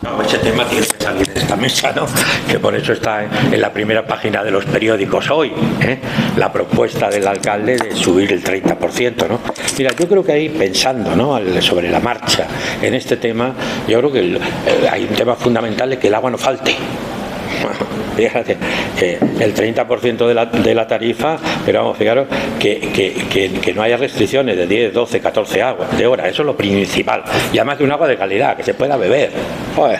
No, ese tema tiene que salir de esta mesa, ¿no? Que por eso está en la primera página de los periódicos hoy, la propuesta del alcalde de subir el 30%, ¿no? Mira, yo creo que ahí pensando, ¿no?, sobre la marcha en este tema, yo creo que hay un tema fundamental de que el agua no falte. Fíjate, el 30% de la tarifa, pero vamos, fijaros que no haya restricciones de 10, 12, 14 de horas, eso es lo principal. Y además de un agua de calidad, que se pueda beber. Joder,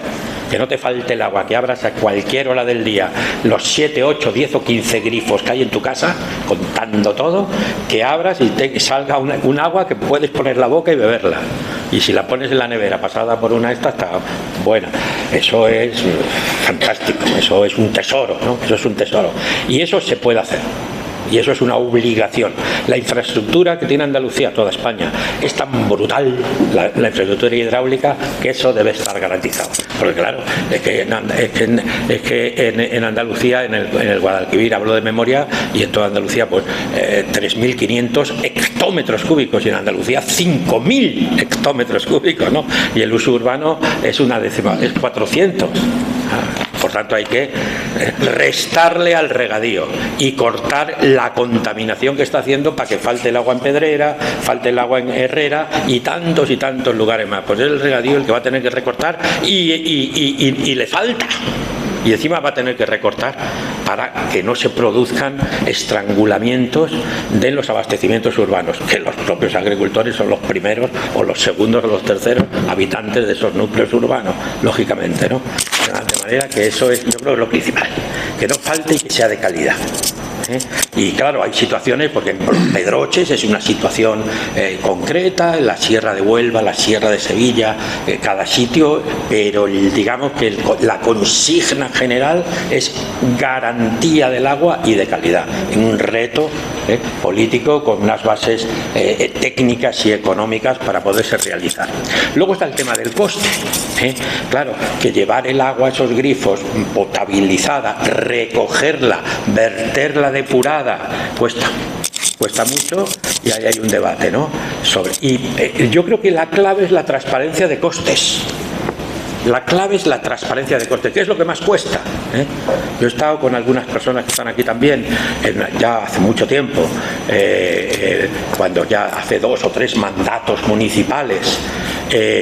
que no te falte el agua, que abras a cualquier hora del día los 7, 8, 10 o 15 grifos que hay en tu casa, contando todo, que abras y te salga un agua que puedes poner la boca y beberla. Y si la pones en la nevera pasada por una esta, está buena. Eso es fantástico, eso es un tesoro, ¿no? Eso es un tesoro. Y eso se puede hacer. Y eso es una obligación. La infraestructura que tiene Andalucía, toda España, es tan brutal, la infraestructura hidráulica, que eso debe estar garantizado. Porque claro, es que en Andalucía, en el Guadalquivir, hablo de memoria, y en toda Andalucía, pues 3.500 hectómetros cúbicos, y en Andalucía 5.000 hectómetros cúbicos, ¿no? Y el uso urbano es una décima, es 400. Por tanto, hay que restarle al regadío y cortar la contaminación que está haciendo para que falte el agua en Pedrera, falte el agua en Herrera y tantos lugares más. Pues es el regadío el que va a tener que recortar y le falta. Y encima va a tener que recortar para que no se produzcan estrangulamientos de los abastecimientos urbanos, que los propios agricultores son los primeros o los segundos o los terceros habitantes de esos núcleos urbanos, lógicamente, ¿no? De manera que eso es, yo creo, lo principal, que no falte y que sea de calidad. Y claro, hay situaciones, porque en los Pedroches es una situación concreta, en la Sierra de Huelva, la Sierra de Sevilla, cada sitio, pero digamos que la consigna general es garantía del agua y de calidad, en un reto político con unas bases técnicas y económicas para poderse realizar. Luego está el tema del coste. Claro, que llevar el agua a esos grifos potabilizada, recogerla, verterla depurada, cuesta mucho, y ahí hay un debate, ¿no? Yo creo que la clave es la transparencia de costes. La clave es la transparencia de costes. ¿Qué es lo que más cuesta? Yo he estado con algunas personas que están aquí también, ya hace mucho tiempo, cuando ya hace 2 o 3 mandatos municipales,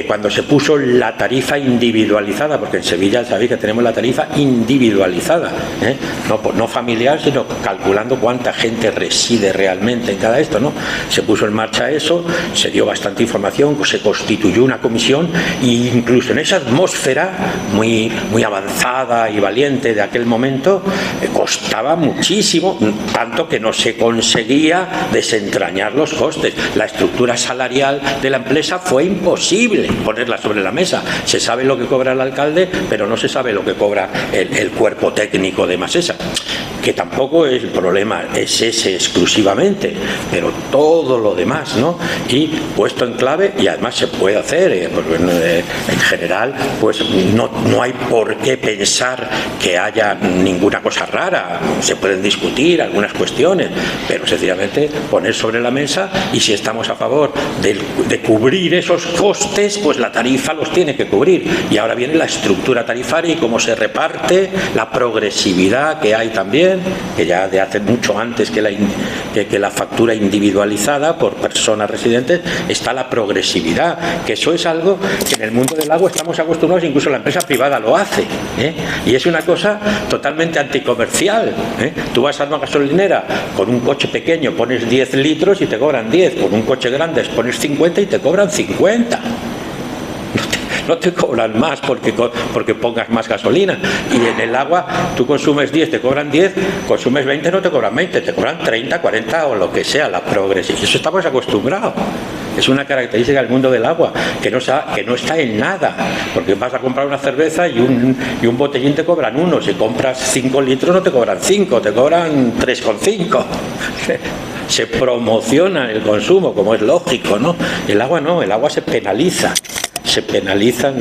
cuando se puso la tarifa individualizada, porque en Sevilla sabéis que tenemos la tarifa individualizada, no familiar, sino calculando cuánta gente reside realmente en cada esto, ¿no? Se puso en marcha eso, se dio bastante información, se constituyó una comisión, e incluso en esa atmósfera muy avanzada y valiente de aquel momento, costaba muchísimo, tanto que no se conseguía desentrañar los costes. La estructura salarial de la empresa fue imposible ponerla sobre la mesa. Se sabe lo que cobra el alcalde, pero no se sabe lo que cobra el cuerpo técnico de Masesa, que tampoco es el problema, es ese exclusivamente, pero todo lo demás, ¿no? Y puesto en clave, y además se puede hacer, porque en general, pues no hay por qué pensar que haya ninguna cosa rara. Se pueden discutir algunas cuestiones, pero sencillamente poner sobre la mesa, y si estamos a favor de cubrir esos costes, pues la tarifa los tiene que cubrir. Y ahora viene la estructura tarifaria y cómo se reparte, la progresividad que hay también, que ya de hace mucho antes que la factura individualizada por personas residentes, está la progresividad, que eso es algo que en el mundo del agua estamos acostumbrados, incluso la empresa privada lo hace, y es una cosa totalmente anticomercial. Tú vas a una gasolinera con un coche pequeño, pones 10 litros y te cobran 10, con un coche grande pones 50 y te cobran 50. No te cobran más porque pongas más gasolina. Y en el agua tú consumes 10, te cobran 10, consumes 20, no te cobran 20, te cobran 30, 40 o lo que sea, la progresividad. Eso estamos acostumbrados. Es una característica del mundo del agua, que no está en nada, porque vas a comprar una cerveza y un botellín te cobran 1, si compras 5 litros no te cobran 5, te cobran 3,5. Se promociona el consumo, como es lógico, ¿no? El agua no, el agua se penaliza. Se penalizan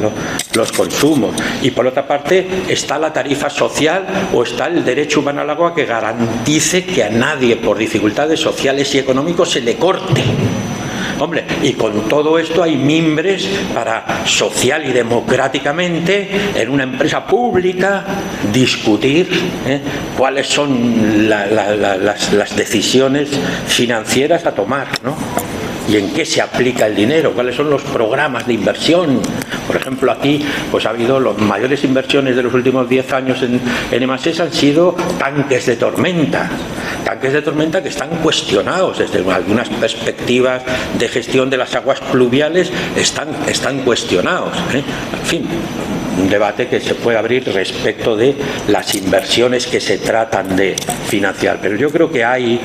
los consumos, y por otra parte está la tarifa social, o está el derecho humano al agua, que garantice que a nadie por dificultades sociales y económicas se le corte. Hombre, y con todo esto hay mimbres para social y democráticamente en una empresa pública discutir cuáles son las decisiones financieras a tomar, ¿no? Y en qué se aplica el dinero, cuáles son los programas de inversión. Por ejemplo, aquí pues ha habido las mayores inversiones de los últimos 10 años en EMASES han sido tanques de tormenta que están cuestionados desde algunas perspectivas de gestión de las aguas pluviales, están cuestionados, En fin, un debate que se puede abrir respecto de las inversiones que se tratan de financiar, pero yo creo que hay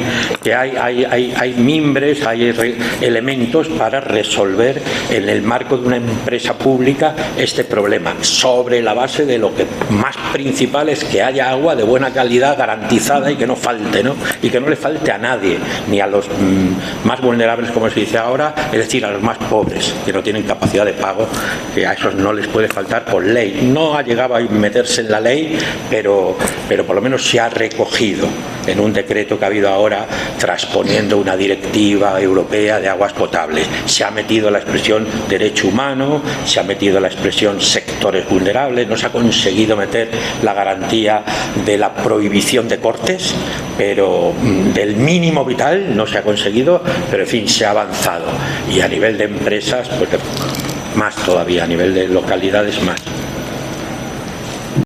mimbres, hay elementos para resolver en el marco de una empresa pública este problema, sobre la base de lo que más principal es que haya agua de buena calidad garantizada y que no falte, ¿no? Y que no le falte a nadie, ni a los más vulnerables, como se dice ahora, es decir, a los más pobres, que no tienen capacidad de pago, que a esos no les puede faltar por ley. No ha llegado a meterse en la ley, pero por lo menos se ha recogido en un decreto que ha habido ahora transponiendo una directiva europea de aguas potables. Se ha metido la expresión derecho humano, se ha metido la expresión sectores vulnerables, no se ha conseguido meter la garantía de la prohibición de cortes, pero del mínimo vital no se ha conseguido, pero en fin, se ha avanzado. Y a nivel de empresas, pues más todavía, a nivel de localidades más.